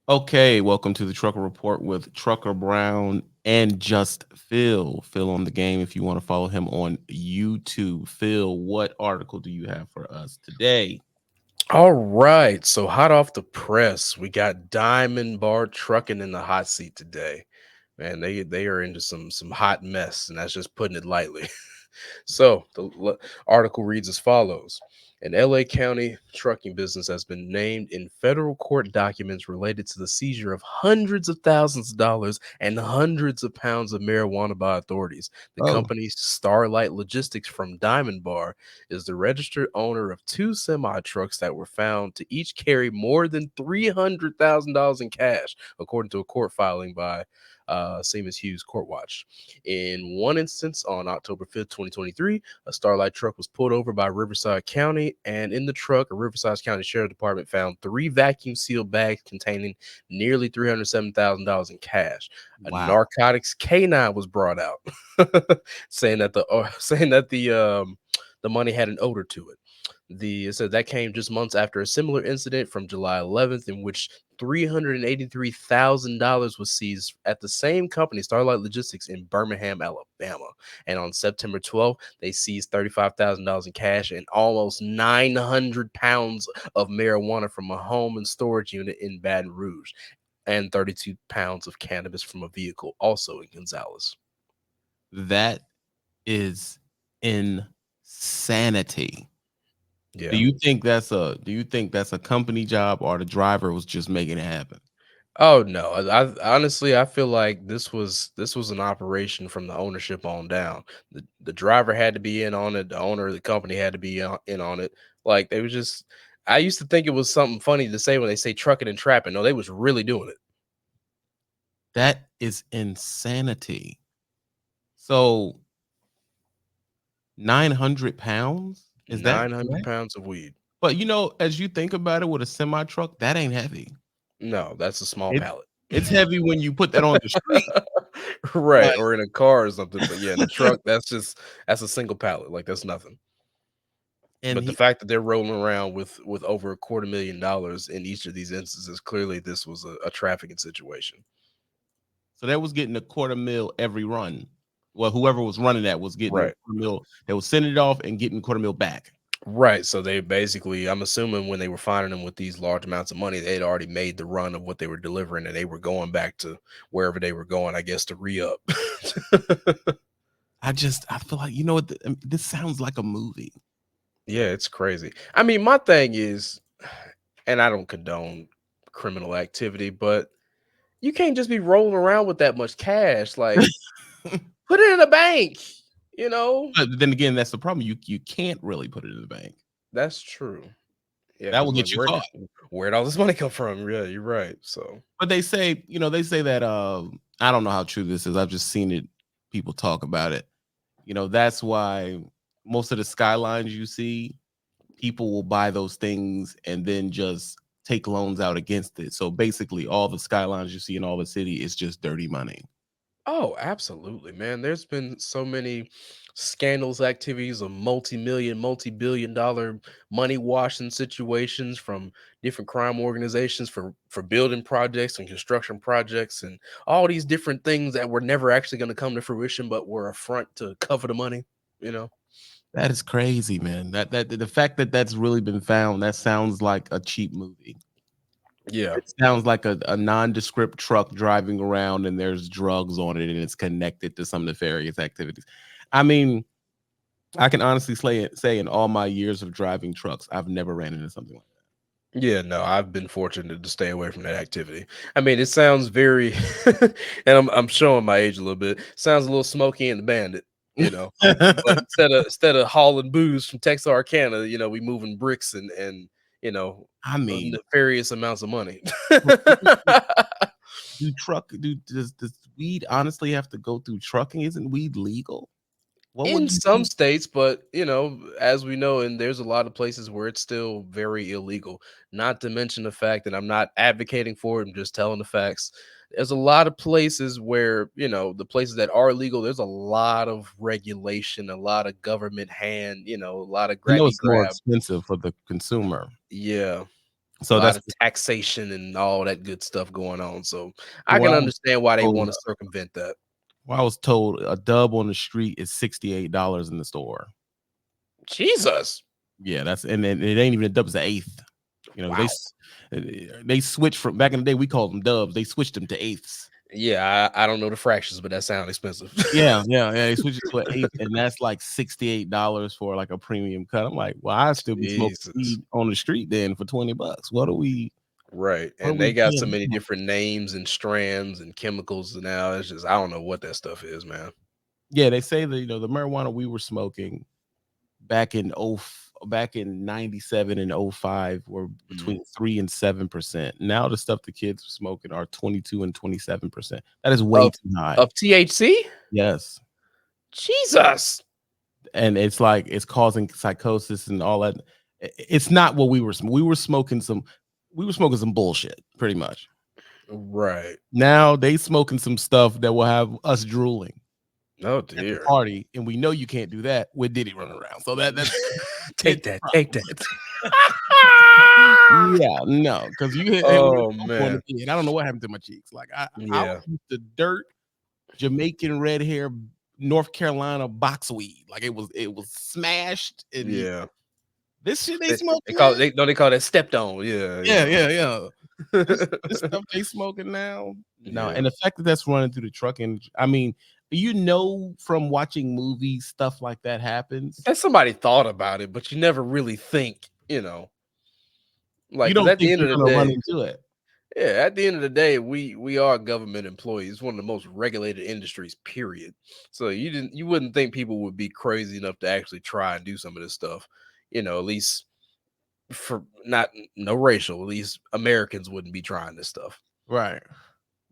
Okay, welcome to the Trucker Report with Trucker Brown and Just Phil. Phil on the game if you want to follow him on YouTube. Phil, what article do you have for us today? All right, so hot off the press, we got Diamond Bar Trucking in the hot seat today. Man, they are into some hot mess, and that's just putting it lightly. So the article reads as follows: An LA County trucking business has been named in federal court documents related to the seizure of hundreds of thousands of dollars and hundreds of pounds of marijuana by authorities. The Oh, company Starlight Logistics from Diamond Bar is the registered owner of two semi trucks that were found to each carry more than $300,000 in cash, according to a court filing by Siemens Hughes Court Watch. In one instance, on October 5th, 2023, a Starlight truck was pulled over by Riverside County, and in the truck, a Riverside County Sheriff Department found three vacuum sealed bags containing nearly $307,000 in cash. A wow. narcotics canine was brought out, saying that the money had an odor to it. It said that came just months after a similar incident from July 11th, in which $383,000 was seized at the same company, Starlight Logistics, in Birmingham, Alabama. And on September 12th, they seized $35,000 in cash and almost 900 pounds of marijuana from a home and storage unit in Baton Rouge, and 32 pounds of cannabis from a vehicle also in Gonzales. That is insanity. Yeah. Do you think that's a company job or the driver was just making it happen? Oh no, I honestly I feel like this was an operation from the ownership on down. The driver had to be in on it. The owner of the company had to be in on it. Like they was just. I used to think it was something funny to say when they say trucking and trapping. No, they was really doing it. That is insanity. So 900 pounds? Is that 900 correct? pounds of weed. But as you think about it with a semi truck, that ain't heavy. No, that's a small It's pallet. it's heavy when you put that on the street. Right, Like, or in a car or something. But yeah, in a truck, that's a single pallet. Like that's nothing. and But the he fact that they're rolling around with over a $250,000 in each of these instances, clearly this was a trafficking situation. so that was getting a quarter mil every run. Well, whoever was running that was getting a Right. quarter mil. They was sending it off and getting quarter mil back. Right. So they basically, I'm assuming when they were finding them with these large amounts of money, they'd already made the run of what they were delivering and they were going back to wherever they were going, I guess, to re up. I feel like what this sounds like a movie. Yeah, it's crazy. I mean, my thing is, and I don't condone criminal activity, but you can't just be rolling around with that much cash. Like, put it in a bank, you know? But then again, that's the problem. You can't really put it in the bank. That's true. Yeah, That because will like get you caught. where'd all this money come from? Yeah, you're right. So But they say that I don't know how true this is. I've just seen it people talk about it. That's why most of the skylines you see, people will buy those things and then just take loans out against it. So basically all the skylines you see in all the city is just dirty money. oh, absolutely, man. There's been so many scandals, activities of multi-million, multi-billion dollar money washing situations from different crime organizations for building projects and construction projects and all these different things that were never actually going to come to fruition, but were a front to cover the money, you know? That is crazy, man. That the fact that that's really been found, that sounds like a cheap movie. Yeah. It sounds like a nondescript truck driving around and there's drugs on it and it's connected to some nefarious activities. I mean, I can honestly say in all my years of driving trucks, I've never ran into something like Yeah, no, I've been fortunate to stay away from that activity. I mean, it sounds very, and I'm showing my age a little bit. Sounds a little Smokey and the Bandit, you know. But that. instead of hauling booze from Texarkana, we moving bricks and I mean, nefarious amounts of money. but do truck do does weed honestly have to go through trucking? Isn't weed legal? What In would you some be? states, but as we know, and there's a lot of places where it's still very illegal. Not to mention the fact that I'm not advocating for it, I'm just telling the facts. There's a lot of places where, the places that are legal, there's a lot of regulation, a lot of government hand, a lot of I know grabby it's more grab. expensive for the consumer. Yeah. A So lot that's of taxation and all that good stuff going on. So I what can I was understand why they told. want to circumvent that. What I was told a dub on the street is $68 in the store. Jesus. Yeah, that's and then it ain't even a dub; it's an eighth. You know, Wow. they switched from back in the day. We called them dubs. They switched them to eighths. Yeah, I don't know the fractions, but that sounds expensive. Yeah. They switched it to an eighth, and that's like $68 for like a premium cut. I'm like, well, I'd still be smoking Jesus. weed on the street then for $20. What are we? Right. What are And we they got so paying? many different names and strands and chemicals now. It's just I don't know what that stuff is, man. Yeah, they say that the marijuana we were smoking back in 97 and 05 were Mhm. between 3 and 7%. Now the stuff the kids are smoking are 22 and 27%. That is way Of too high. of THC? Yes. Jesus. And it's like it's causing psychosis and all that. It's not what we were smoking some bullshit pretty much. Right. Now they smoking some stuff that will have us drooling Oh at the dear. party, and we know you can't do that with Diddy running around. So that's Take that. Take that. yeah, no, because you hit me Oh on man. the head. I don't know what happened to my cheeks. Like I was Yeah. used to dirt Jamaican red hair, North Carolina boxweed. Like it was smashed, and Yeah. this shit they They smoking call now. it they call that stepped on. Yeah, Yeah. This stuff they smoking now. No, Yeah. and the fact that that's running through the truck, and I mean, from watching movies, stuff like that happens. That somebody thought about it, but you never really think, You like because don't at the think end you're of the gonna run day, into it. yeah, at the end of the day, we are government employees. It's one of the most regulated industries, period. So you wouldn't think people would be crazy enough to actually try and do some of this stuff. At least for not no racial, at least Americans wouldn't be trying this stuff. Right.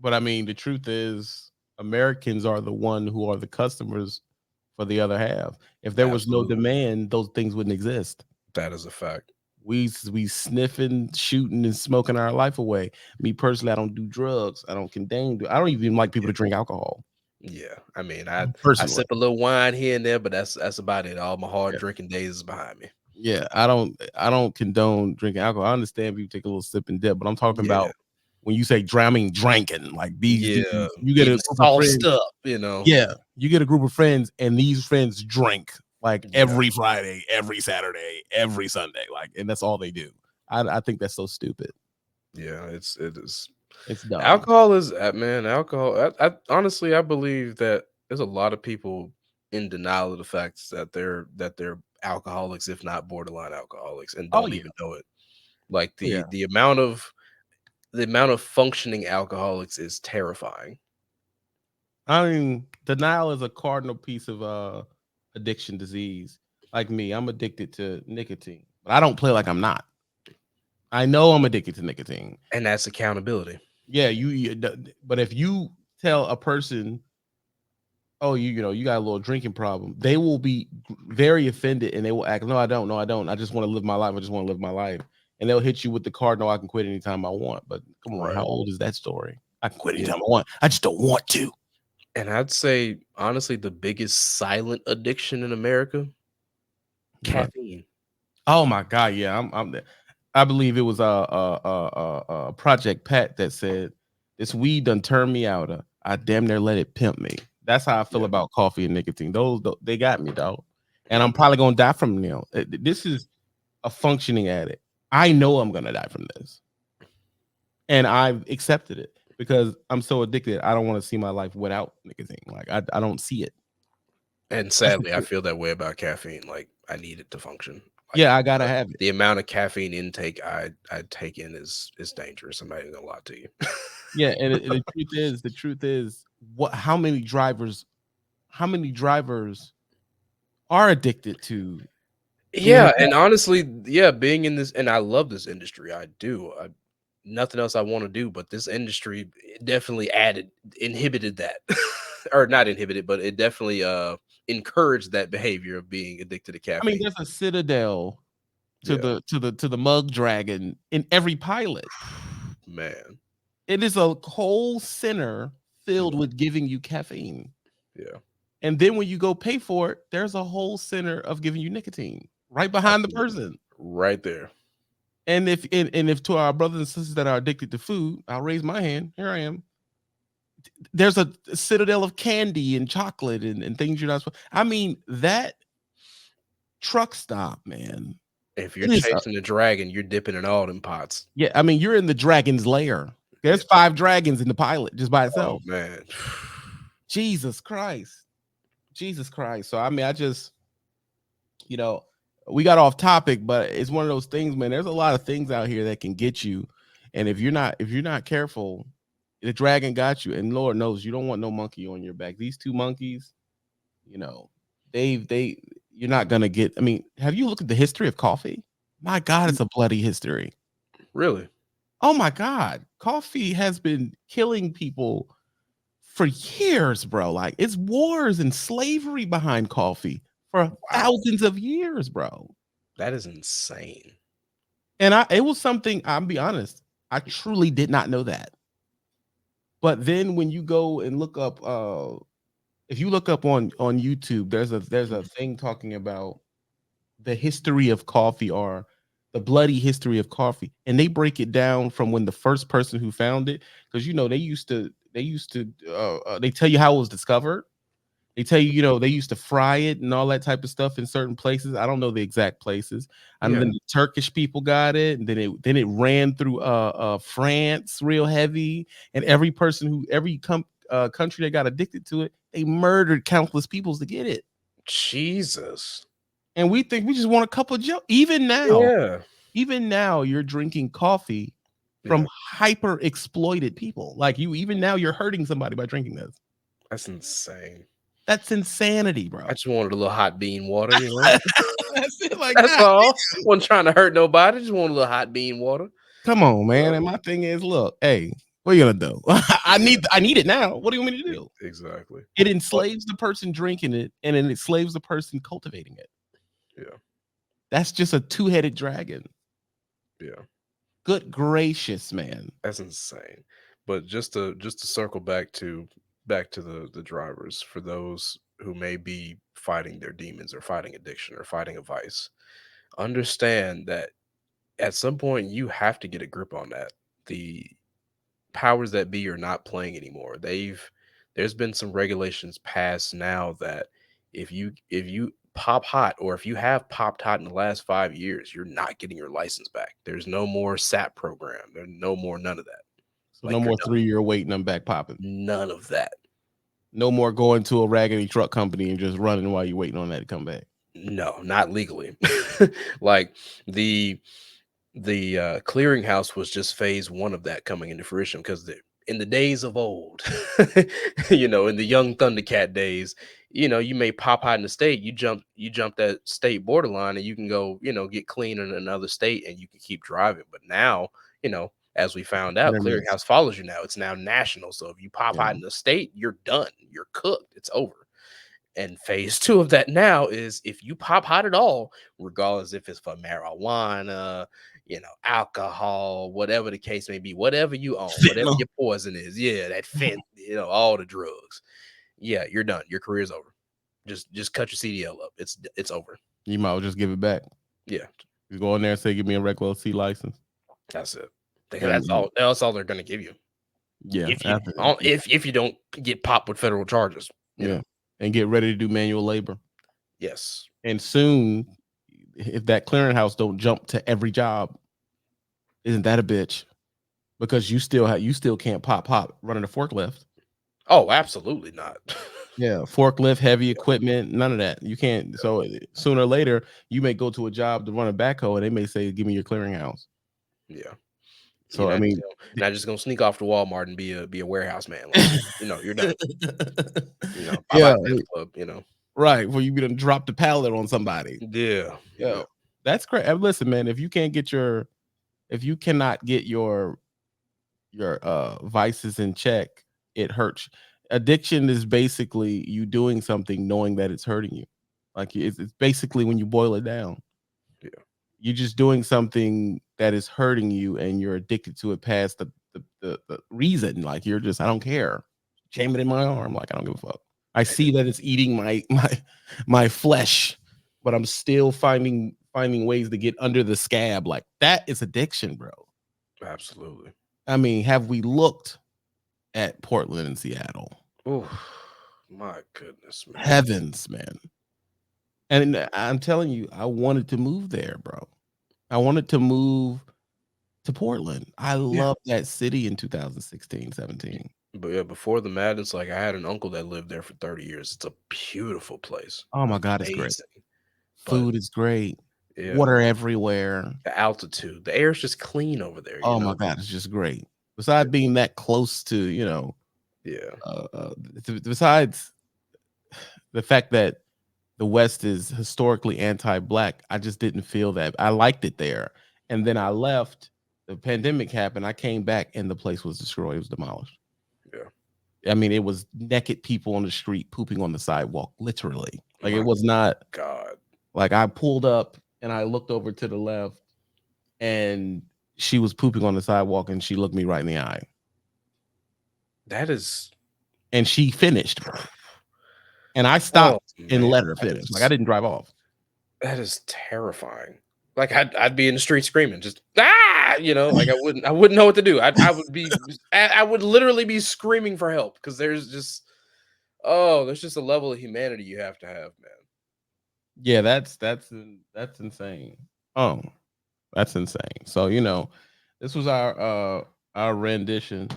But I mean, the truth is, Americans are the one who are the customers for the other half. If there was no Absolutely. demand, those things wouldn't exist. That is a fact. We sniffing, shooting, and smoking our life away. Me personally, I don't do drugs. I don't condone. I don't even like people Yeah. to drink alcohol. Yeah. I mean, I Personally, sip a little wine here and there, but that's about it. All my hard yeah, drinking days is behind me. yeah. I don't condone drinking alcohol. I understand people take a little sip and dip, but I'm talking Yeah. about when you say drowning, drinking. Like these Yeah. dudes, you get Getting a group of sauced friends. up. Yeah, you get a group of friends, and these friends drink like Yeah. every Friday, every Saturday, every Sunday, like, and that's all they do. I think that's so stupid. Yeah. It is. It's dumb. Alcohol is man, alcohol. I honestly I believe that there's a lot of people in denial of the fact that they're alcoholics, if not borderline alcoholics, and Oh don't yeah, even know it. Like oh yeah. the amount of functioning alcoholics is terrifying. I mean, denial is a cardinal piece of addiction disease. Like me, I'm addicted to nicotine, but I don't play like I'm not. I know I'm addicted to nicotine. And that's accountability. Yeah, but if you tell a person, oh, you got a little drinking problem, they will be very offended and they will act, no, I don't, no, I don't. I just want to live my life. I just want to live my life. And they'll hit you with the card, no, I can quit anytime I want. But come on, how Right. old is that story? I can quit Yeah. anytime I want. I just don't want to. And I'd say honestly the biggest silent addiction in America, What? caffeine. Oh my God, yeah, I'm there. I believe it was Project Pat that said this weed done turned me out. I damn near let it pimp me. That's how I feel Yeah. about coffee and nicotine. They got me, dog. And Yeah. I'm probably gonna die from them. This is a functioning addict. I know I'm gonna die from this, and I've accepted it because I'm so addicted. I don't want to see my life without nicotine. Like I don't see it. And That's the sadly, I truth. feel that way about caffeine. Like I need it to function. Like Yeah, I gotta have it. the amount of caffeine intake I take in is dangerous. I'm not even gonna lie to you. Yeah, and the truth is, what? How many drivers are addicted to being in a Yeah, car? and honestly, yeah, being in this, and I love this industry. I do. Nothing else I want to do, but this industry definitely inhibited that, or not inhibited, but it definitely encouraged that behavior of being addicted to I mean, caffeine. there's a citadel to Yeah, the mug dragon in every pilot. man. It is a whole center filled Yeah, with giving you caffeine. yeah, And then when you go pay for it, there's a whole center of giving you nicotine right behind the absolutely. person. Right there. And if to our brothers and sisters that are addicted to food, I'll raise my hand. Here I am. There's a citadel of candy and chocolate and things you're not supposed. I mean, that truck stop, man. If you're It is chasing the dragon, you're dipping in all them pots. yeah. I mean, you're in the dragon's lair. Yeah. There's 5 dragons in the pilot just by Oh itself. man. Jesus Christ. Jesus Christ. So I mean, I just, you know, we got off topic, but it's one of those things, man. There's a lot of things out here that can get you. And if you're not careful, the dragon got you. And Lord knows you don't want no monkey on your back. These 2 monkeys, you know, they you're not gonna get. I mean, have you looked at the history of coffee? My God, it's a bloody history. Really? Oh my God. Coffee has been killing people for years, bro. Like it's wars and slavery behind coffee for thousands of years, bro. That is insane. And it was something, I'll be honest, I truly did not know that. But then when you go and look up, if you look up on YouTube, there's a thing talking about the history of coffee or the bloody history of coffee, and they break it down from when the first person who found it, because they used to they tell you how it was discovered. They tell you, they used to fry it and all that type of stuff in certain places. I don't know the exact places. And then the Turkish people got it, and then it ran through France real heavy, and every country that got addicted to it, they murdered countless peoples to get it. Jesus. And we think we just want a cup of Joe. Even now, you're drinking coffee from hyper exploited people. Like even now, you're hurting somebody by drinking this. That's insane. That's insanity, bro. I just wanted a little hot bean water, you know. That's it. Like That's all. Wasn't trying to hurt nobody. Just want a little hot bean water. Come on, man. And my thing is, look, hey, what are you gonna do? I need it now. What do you want me to do? Exactly. It enslaves the person drinking it, and it enslaves the person cultivating it. Yeah. That's just a 2-headed dragon. Yeah. Good gracious, man. That's insane. But just to circle back to the drivers, for those who may be fighting their demons or fighting addiction or fighting a vice, understand that at some point you have to get a grip on that. The powers that be are not playing anymore. There's been some regulations passed now that if you pop hot, or if you have popped hot in the last 5 years, you're not getting your license back. There's no more SAP program. There's no more none of that. So no more 3-year waiting them back popping. None of that. No more going to a raggedy truck company and just running while you're waiting on that to come back. No, not legally. Like the clearinghouse was just phase 1 of that coming into fruition, because in the days of old, in the young Thundercat days, you may pop hot in the state, you jump that state borderline, and you can go, get clean in another state, and you can keep driving. But now, as we found out, clearinghouse follows you now. It's now national. So if you pop hot in the state, you're done. You're cooked. It's over. And phase 2 of that now is if you pop hot at all, regardless if it's for marijuana, alcohol, whatever the case may be, whatever you own, whatever your poison is, that fent, all the drugs, you're done. Your career's over. Just cut your CDL up. It's over. You might as well just give it back. Yeah. You go in there and say, give me a regular C license. That's it. That's all they're gonna give you. Yeah. If you don't get popped with federal charges. Yeah. And get ready to do manual labor. Yes. And soon, if that clearinghouse don't jump to every job, isn't that a bitch? Because you still can't pop running a forklift. Oh, absolutely not. Yeah, forklift, heavy equipment, none of that. You can't. So sooner or later, you may go to a job to run a backhoe, and they may say, "Give me your clearinghouse." Yeah. So you're I mean, not just gonna sneak off to Walmart and be a warehouse man. Like, you're done. Club, right? Where you gonna drop the pallet on somebody. Yeah. That's great. Listen, man, if you cannot get your vices in check, it hurts. Addiction is basically you doing something knowing that it's hurting you. Like it's basically, when you boil it down, you're just doing something that is hurting you, and you're addicted to it past the reason. Like you're just, I don't care. Jam it in my arm. Like I don't give a fuck. I see that it's eating my flesh, but I'm still finding finding ways to get under the scab. Like that is addiction, bro. Absolutely. I mean, have we looked at Portland and Seattle? Oh, my goodness, man. Heavens, man. And I'm telling you, I wanted to move there, bro. I wanted to move to Portland. I love that city in 2016, 17. But yeah, before the madness, like I had an uncle that lived there for 30 years. It's a beautiful place. Oh my God, it's great. Amazing. But Food is great. yeah, Water everywhere. the altitude, the air is just clean over there, you Oh know? my God, it's just great. Besides being that close to, Yeah. besides the fact that the West is historically anti-black, I just didn't feel that. I liked it there. And then I left. The pandemic happened. I came back and the place was destroyed. It was demolished. Yeah. I mean, it was naked people on the street pooping on the sidewalk, literally. Like My it was not God. like I pulled up and I looked over to the left and she was pooping on the sidewalk and she looked me right in the eye. That is, And she finished, bro. And I stopped and man, let her finish. Like I didn't drive off. that is terrifying. Like I'd be in the street screaming, just like I wouldn't know what to do. I would literally be screaming for help because there's just a level of humanity you have to have, man. Yeah, that's insane. Oh, that's insane. So, this was our rendition.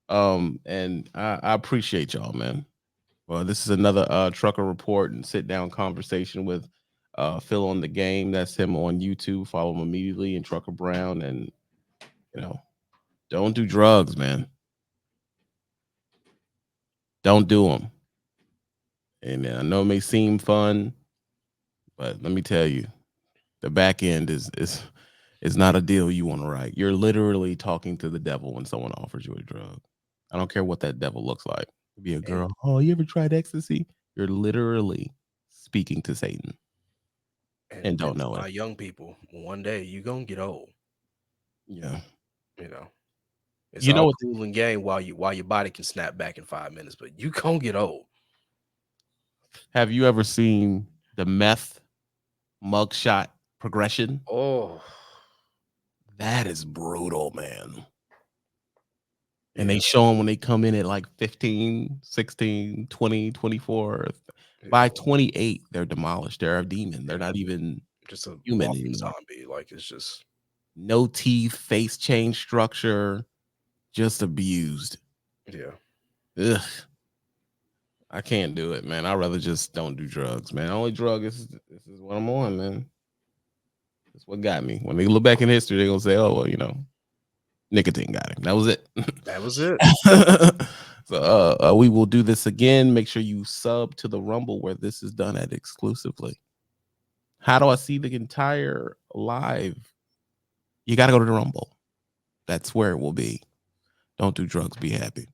And I appreciate y'all, man. Well, this is another trucker report and sit down conversation with Phil on the game. That's him on YouTube. Follow him immediately, and Trucker Brown. And don't do drugs, man. Don't do them. And I know it may seem fun, but let me tell you, the back end is not a deal you want to write. You're literally talking to the devil when someone offers you a drug. I don't care what that devil looks like. Be a girl. Oh, you ever tried ecstasy? You're literally speaking to Satan and don't know it. Young people, one day you gonna get old. Yeah. It's You know all what? cool and game while your body can snap back in 5 minutes, but you gonna get old. Have you ever seen the meth mugshot progression? Oh, that is brutal, man. And they show them when they come in at like 15, 16, 20, 24. By 28, they're demolished. They're a demon. They're not even just a human walking anymore. zombie. Like it's just no teeth, face change structure, just abused. Yeah. Ugh. I can't do it, man. I'd rather just don't do drugs, man. Only drug is what I'm on, man. That's what got me. When they look back in history, they're gonna say, "Oh, well, nicotine got him." That was it. That was it. So we will do this again. Make sure you sub to the Rumble where this is done at exclusively. How do I see the entire live? You got to go to the Rumble. That's where it will be. Don't do drugs. Be happy.